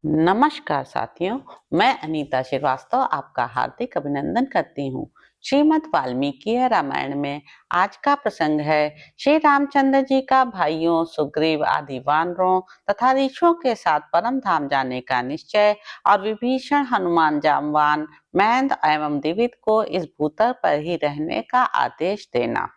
नमस्कार साथियों, मैं अनीता श्रीवास्तव आपका हार्दिक अभिनंदन करती हूँ। श्रीमद् वाल्मीकि रामायण में आज का प्रसंग है श्री रामचंद्र जी का भाइयों सुग्रीव आदि वानरों तथा ऋषियों के साथ परम धाम जाने का निश्चय और विभीषण हनुमान जामवान महेंद्र एवं दिवित को इस भूतल पर ही रहने का आदेश देना।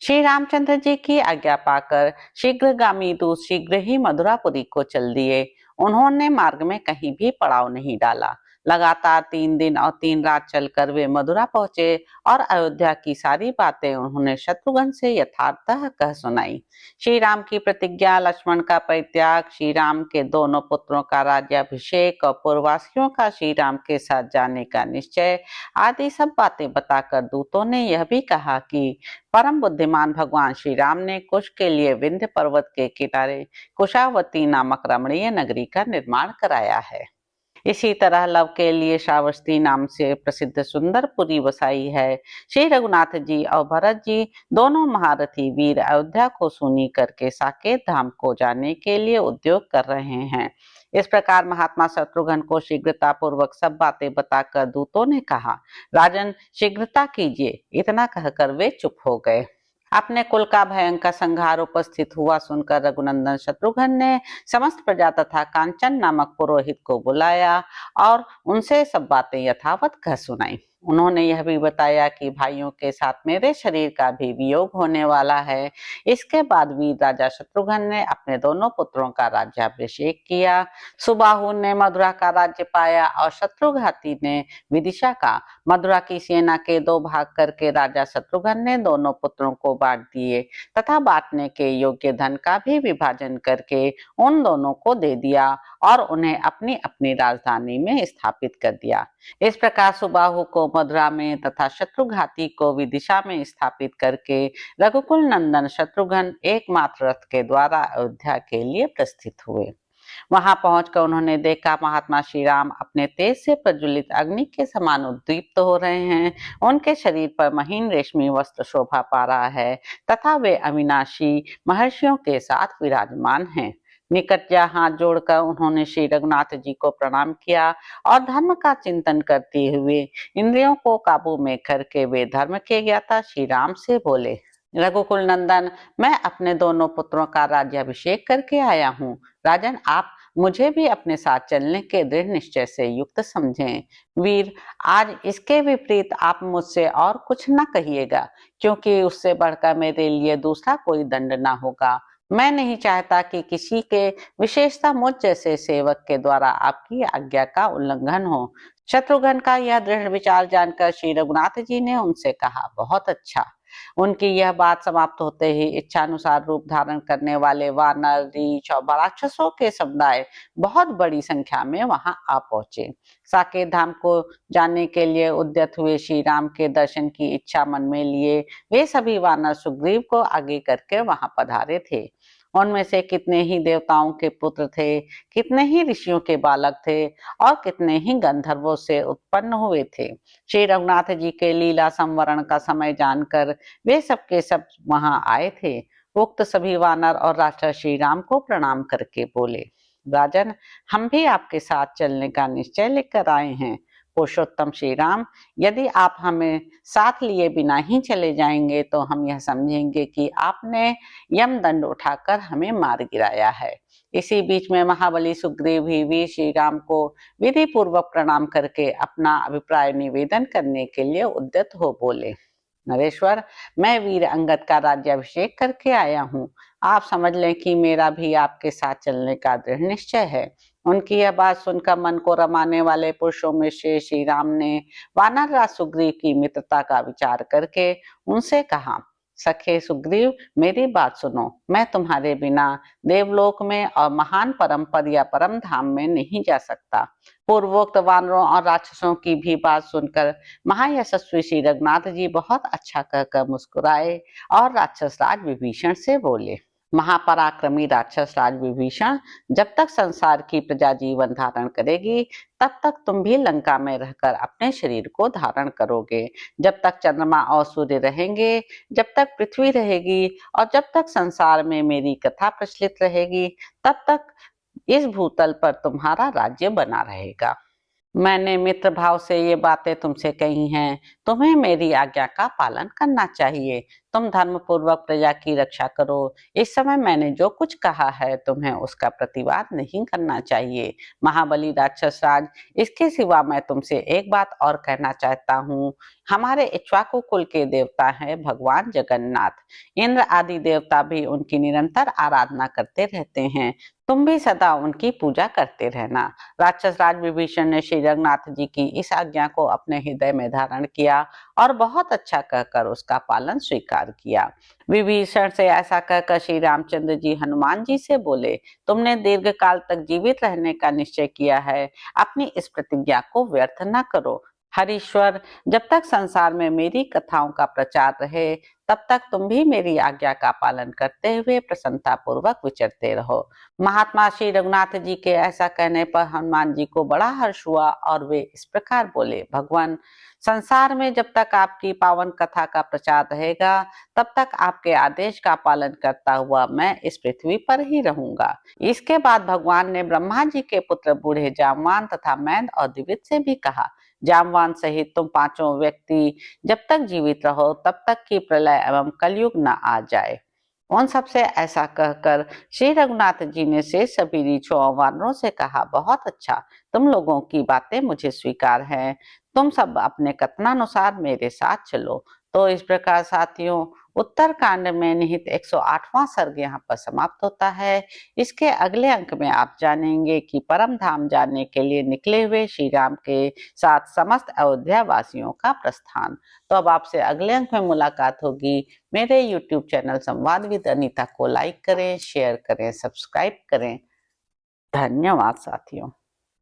श्री रामचंद्र जी की आज्ञा पाकर शीघ्रगामी दूत शीघ्र ही मथुरापुरी को चल दिए। उन्होंने मार्ग में कहीं भी पड़ाव नहीं डाला। लगातार 3 दिन और 3 रात चलकर वे मथुरा पहुंचे और अयोध्या की सारी बातें उन्होंने शत्रुघ्न से यथार्थतः कह सुनाई। श्री राम की प्रतिज्ञा, लक्ष्मण का परित्याग, श्री राम के दोनों पुत्रों का राज्याभिषेक और पूर्ववासियों का श्री राम के साथ जाने का निश्चय आदि सब बातें बताकर दूतों ने यह भी कहा कि परम बुद्धिमान भगवान श्री राम ने कुश के लिए विंध्य पर्वत के किनारे कुशावती नामक रमणीय नगरी का निर्माण कराया है। इसी तरह लव के लिए श्रावस्ती नाम से प्रसिद्ध सुंदरपुरी बसाई है। श्री रघुनाथ जी और भरत जी दोनों महारथी वीर अयोध्या को सूनी करके साकेत धाम को जाने के लिए उद्योग कर रहे हैं। इस प्रकार महात्मा शत्रुघ्न को शीघ्रता पूर्वक सब बातें बताकर दूतों ने कहा, राजन शीघ्रता कीजिए। इतना कहकर वे चुप हो गए। अपने कुल का भयंकर संहार उपस्थित हुआ सुनकर रघुनंदन शत्रुघ्न ने समस्त प्रजा तथा कांचन नामक पुरोहित को बुलाया और उनसे सब बातें यथावत कह सुनाई। उन्होंने यह भी बताया कि भाइयों के साथ मेरे शरीर का भी वियोग होने वाला है। इसके बाद वीर राजा शत्रुघ्न ने अपने दोनों पुत्रों का राज्याभिषेक किया। सुबाहु ने मथुरा का राज्य पाया और शत्रुघाती ने विदिशा का। मथुरा की सेना के 2 भाग करके राजा शत्रुघ्न ने दोनों पुत्रों को बांट दिए तथा बांटने के योग्य धन का भी विभाजन करके उन दोनों को दे दिया और उन्हें अपनी अपनी राजधानी में स्थापित कर दिया। इस प्रकार सुबाहु को मथुरा में तथा शत्रुघाती को विदिशा में स्थापित करके रघुकुल नंदन शत्रुघ्न एकमात्र रथ के द्वारा अयोध्या के लिए प्रस्थित हुए। वहां पहुंचकर उन्होंने देखा महात्मा श्री राम अपने तेज से प्रज्वलित अग्नि के समान उद्दीप्त हो रहे हैं। उनके शरीर पर महीन रेशमी वस्त्र शोभा पा रहा है तथा वे अविनाशी महर्षियों के साथ विराजमान हैं। निकट जा हाथ जोड़कर उन्होंने श्री रघुनाथ जी को प्रणाम किया और धर्म का चिंतन करते हुए इंद्रियों को काबू में करके वे धर्म के ज्ञाता श्री राम से बोले, रघुकुल नंदन, मैं अपने दोनों पुत्रों का राज्याभिषेक करके आया हूँ। राजन, आप मुझे भी अपने साथ चलने के दृढ़ निश्चय से युक्त समझें। वीर, आज इसके विपरीत आप मुझसे और कुछ न कहिएगा, क्योंकि उससे बढ़कर मेरे लिए दूसरा कोई दंड न होगा। मैं नहीं चाहता कि किसी के, विशेषता मुझ जैसे सेवक के द्वारा आपकी आज्ञा का उल्लंघन हो। शत्रुघ्न का यह दृढ़ विचार जानकर श्री रघुनाथ जी ने उनसे कहा, बहुत अच्छा। उनकी यह बात समाप्त होते ही इच्छानुसार रूप धारण करने वाले वानर, रीछ और राक्षसों के समुदाय बहुत बड़ी संख्या में वहां आ पहुंचे। साकेत धाम को जाने के लिए उद्यत हुए श्री राम के दर्शन की इच्छा मन में लिए वे सभी वानर सुग्रीव को आगे करके वहां पधारे थे। उनमें से कितने ही देवताओं के पुत्र थे, कितने ही ऋषियों के बालक थे और कितने ही गंधर्वों से उत्पन्न हुए थे। श्री रघुनाथ जी के लीला संवरण का समय जानकर वे सबके सब वहां आए थे। उक्त सभी वानर और राक्षस श्री राम को प्रणाम करके बोले, राजन, हम भी आपके साथ चलने का निश्चय लेकर आए हैं। पुरुषोत्तम श्री राम, यदि आप हमें साथ लिए बिना ही चले जाएंगे तो हम यह समझेंगे कि आपने यम दंड उठाकर हमें मार गिराया है। इसी बीच में महाबली सुग्रीव भी वीर श्री राम को विधि पूर्वक प्रणाम करके अपना अभिप्राय निवेदन करने के लिए उद्यत हो बोले, नरेश्वर, मैं वीर अंगद का राज्याभिषेक करके आया हूँ। आप समझ लें कि मेरा भी आपके साथ चलने का दृढ़ निश्चय है। उनकी यह बात सुनकर मन को रमाने वाले पुरुषों में श्री राम ने वानर राज सुग्रीव की मित्रता का विचार करके उनसे कहा, सखे सुग्रीव, मेरी बात सुनो। मैं तुम्हारे बिना देवलोक में और महान परम पद या परम धाम में नहीं जा सकता। पूर्वोक्त वानरों और राक्षसों की भी बात सुनकर महायशस्वी श्री रघुनाथ जी बहुत अच्छा कहकर मुस्कुराए और राक्षस राज विभीषण से बोले, महापराक्रमी राक्षस राज विभीषण, जब तक संसार की प्रजा जीवन धारण करेगी तब तक तुम भी लंका में रहकर अपने शरीर को धारण करोगे। जब तक चंद्रमा और सूर्य रहेंगे, जब तक पृथ्वी रहेगी और जब तक संसार में मेरी कथा प्रचलित रहेगी, तब तक इस भूतल पर तुम्हारा राज्य बना रहेगा। मैंने मित्र भाव से ये बातें तुमसे कही हैं। तुम्हें मेरी आज्ञा का पालन करना चाहिए। तुम धर्म पूर्वक प्रजा की रक्षा करो। इस समय मैंने जो कुछ कहा है तुम्हें उसका प्रतिवाद नहीं करना चाहिए। महाबली राक्षस राज, इसके सिवा मैं तुमसे एक बात और कहना चाहता हूँ। हमारे इक्ष्वाकु कुल के देवता हैं भगवान जगन्नाथ। इंद्र आदि देवता भी उनकी निरंतर आराधना करते रहते हैं। तुम भी सदा उनकी पूजा करते रहना। राक्षस राज विभीषण ने श्री रघुनाथ जी की इस आज्ञा को अपने हृदय में धारण किया और बहुत अच्छा कहकर उसका पालन स्वीकार किया। विभीषण से ऐसा कहकर श्री रामचंद्र जी हनुमान जी से बोले, तुमने दीर्घ काल तक जीवित रहने का निश्चय किया है, अपनी इस प्रतिज्ञा को व्यर्थ न करो। हरीश्वर, जब तक संसार में मेरी कथाओं का प्रचार रहे तब तक तुम भी मेरी आज्ञा का पालन करते हुए प्रसन्नता पूर्वक विचरते रहो। महात्मा श्री रघुनाथ जी के ऐसा कहने पर हनुमान जी को बड़ा हर्ष हुआ और वे इस प्रकार बोले, भगवान, संसार में जब तक आपकी पावन कथा का प्रचार रहेगा तब तक आपके आदेश का पालन करता हुआ मैं इस पृथ्वी पर ही रहूंगा। इसके बाद भगवान ने ब्रह्मा जी के पुत्र बूढ़े जामवान तथा मैंद और दिवित से भी कहा, जामवान सहित तुम पांचों व्यक्ति जब तक जीवित रहो तब तक कि प्रलय एवं कलयुग न आ जाए। उन सबसे ऐसा कहकर श्री रघुनाथ जी ने से सभी रीछों और वानरों से कहा, बहुत अच्छा, तुम लोगों की बातें मुझे स्वीकार हैं। तुम सब अपने कथनानुसार मेरे साथ चलो। तो इस प्रकार साथियों, उत्तर कांड में निहित 108वां सर्ग यहाँ पर समाप्त होता है। इसके अगले अंक में आप जानेंगे कि परम धाम जाने के लिए निकले हुए श्री राम के साथ समस्त अयोध्या वासियों का प्रस्थान। तो अब आपसे अगले अंक में मुलाकात होगी। मेरे YouTube चैनल संवाद विद अनीता को लाइक करें, शेयर करें, सब्सक्राइब करें। धन्यवाद साथियों।